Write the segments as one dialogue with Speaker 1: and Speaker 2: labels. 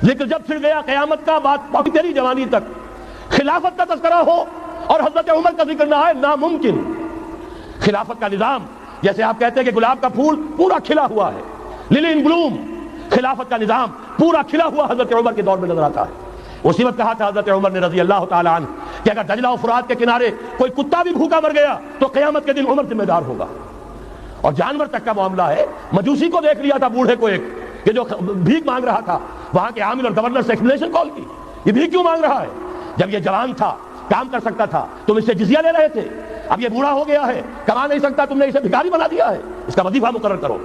Speaker 1: ذکر جب پھر گیا قیامت کا، بات پہنچی تیری جوانی تک، خلافت کا تذکرہ ہو اور حضرت عمر کا ذکر نہ آئے، ناممکن۔ خلافت کا نظام، جیسے آپ کہتے ہیں کہ گلاب کا پھول پورا کھلا ہوا ہے، للی ان بلوم، خلافت کا نظام پورا کھلا ہوا حضرت عمر کے دور میں نظر آتا ہے۔ اسی وقت کہا تھا حضرت عمر نے رضی اللہ تعالی عنہ کہ اگر دجلہ و فرات کے کنارے کوئی کتا بھی بھوکا مر گیا تو قیامت کے دن عمر ذمہ دار ہوگا۔ اور جانور تک کا معاملہ ہے، مجوسی کو دیکھ لیا تھا بوڑھے کو ایک کہ جو بھیک مانگ رہا تھا، وہاں کے عامل اور گورنر سے ایکسپلینیشن کال کی، یہ بھیک کیوں مانگ رہا ہے؟ جب یہ جوان تھا، کام کر سکتا تھا، تم اس سے جزیہ لے رہے تھے، اب یہ بوڑھا ہو گیا ہے، کما نہیں سکتا، تم نے اسے بھکاری بنا دیا ہے، اس کا وظیفہ مقرر کرو۔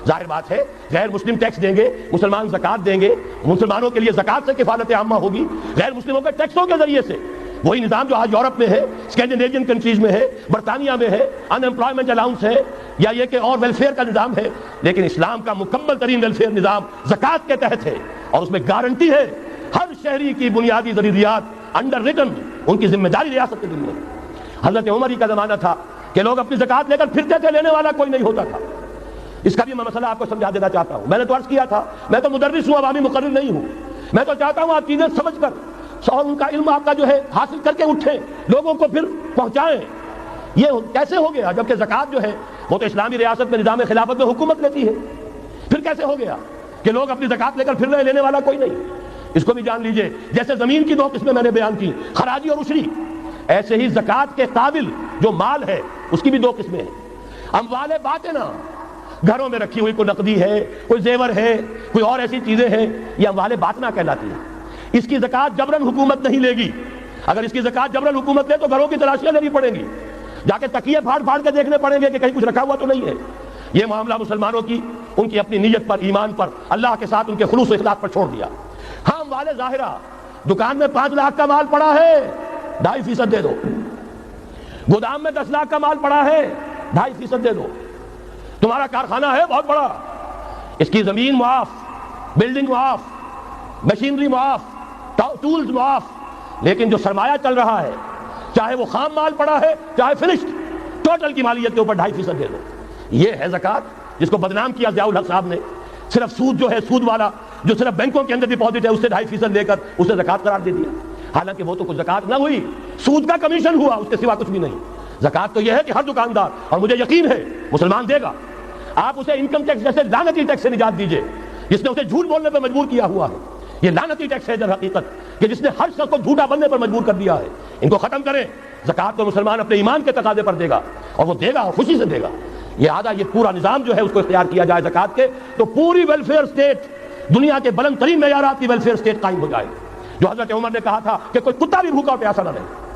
Speaker 1: ظاہر بات ہے غیر مسلم ٹیکس دیں گے، مسلمان زکات دیں گے، مسلمانوں کے لیے زکات سے کفالت عامہ ہوگی، غیر مسلموں کے ٹیکسوں کے ذریعے سے۔ وہی نظام جو آج یورپ میں ہے، اسکینڈینیوین کنٹریز میں ہے، برطانیہ میں ہے، ان امپلائمنٹ الاؤنس ہے، یا یہ کہ اور ویلفیئر کا نظام ہے، لیکن اسلام کا مکمل ترین ویلفیئر نظام زکات کے تحت ہے، اور اس میں گارنٹی ہے ہر شہری کی بنیادی ضروریات انڈر ریٹن، ان کی ذمہ داری ریاست کے ذمہ۔ حضرت عمر ہی کا زمانہ تھا کہ لوگ اپنی زکات لے کر پھرتے تھے، لینے والا کوئی نہیں ہوتا تھا۔ اس کا بھی میں مسئلہ آپ کو سمجھا دینا چاہتا ہوں۔ میں نے تو عرض کیا تھا، میں تو مدرس ہوں، عوامی مقرر نہیں ہوں، میں تو چاہتا ہوں آپ چیزیں سمجھ کر اور ان کا علم آپ کا جو ہے حاصل کر کے اٹھیں، لوگوں کو پھر پہنچائیں۔ یہ کیسے ہو گیا جبکہ زکات جو ہے وہ تو اسلامی ریاست میں نظام خلافت میں حکومت لیتی ہے؟ پھر کیسے ہو گیا کہ لوگ اپنی زکات لے کر پھر رہے، لینے والا کوئی نہیں؟ اس کو بھی جان لیجئے، جیسے زمین کی دو قسمیں میں نے بیان کی، خراجی اور عشری، ایسے ہی زکات کے قابل جو مال ہے اس کی بھی دو قسمیں ہیں۔ اموال باطنہ، گھروں میں رکھی ہوئی کوئی نقدی ہے، کوئی زیور ہے، کوئی اور ایسی چیزیں ہیں، یہ اموال باطنہ کہلاتی ہیں۔ اس کی زکات جبراً حکومت نہیں لے گی۔ اگر اس کی زکات جبراً حکومت لے تو گھروں کی تلاشیاں لینی پڑیں گی، جا کے تکیے پھاڑ پھاڑ کے دیکھنے پڑیں گے کہ کہیں کچھ رکھا ہوا تو نہیں ہے۔ یہ معاملہ مسلمانوں کی ان کی اپنی نیت پر، ایمان پر، اللہ کے ساتھ ان کے خلوص و اخلاص پر چھوڑ دیا۔ ہاں اموال ظاہرہ، دکان میں 5 لاکھ کا مال پڑا ہے، 2.5% دے دو۔ گودام میں 10 لاکھ کا مال پڑا ہے، 2.5% دے دو۔ تمہارا کارخانہ ہے بہت بڑا، اس کی زمین معاف، بلڈنگ معاف، مشینری معاف، ٹولز معاف، لیکن جو سرمایہ چل رہا ہے، چاہے وہ خام مال پڑا ہے چاہے فنشڈ، ٹوٹل کی مالیت کے اوپر 2.5% دے دو۔ یہ ہے زکات جس کو بدنام کیا ضیاء الحق صاحب نے۔ صرف سود جو ہے، سود والا جو صرف بینکوں کے اندر ڈپازٹ ہے، اس سے 2.5% لے کر اسے زکات قرار دے دیا، حالانکہ وہ تو کچھ زکات نہ ہوئی، سود کا کمیشن ہوا، اس کے سوا کچھ بھی نہیں۔ زکات تو یہ ہے کہ ہر دکاندار، اور مجھے یقین ہے مسلمان دے گا، آپ اسے انکم ٹیکس جیسے لعنتی ٹیکس سے نجات دیجئے جس نے اسے جھوٹ بولنے پر مجبور کیا ہوا ہے۔ یہ لعنتی ٹیکس ہے در حقیقت کہ جس نے ہر شخص کو جھوٹا بننے پر مجبور کر دیا ہے۔ ان کو ختم کریں۔ زکات تو مسلمان اپنے ایمان کے تقاضے پر دے گا، اور وہ دے گا اور خوشی سے دے گا۔ یہ آدھا یہ پورا نظام جو ہے اس کو اختیار کیا جائے زکات کے، تو پوری ویلفیئر اسٹیٹ، دنیا کے بلند ترین معیارات کی ویلفیئر اسٹیٹ قائم ہو جائے، جو حضرت عمر نے کہا تھا کہ کوئی کتا بھی بھوکا اور پیاسا نہ رہے۔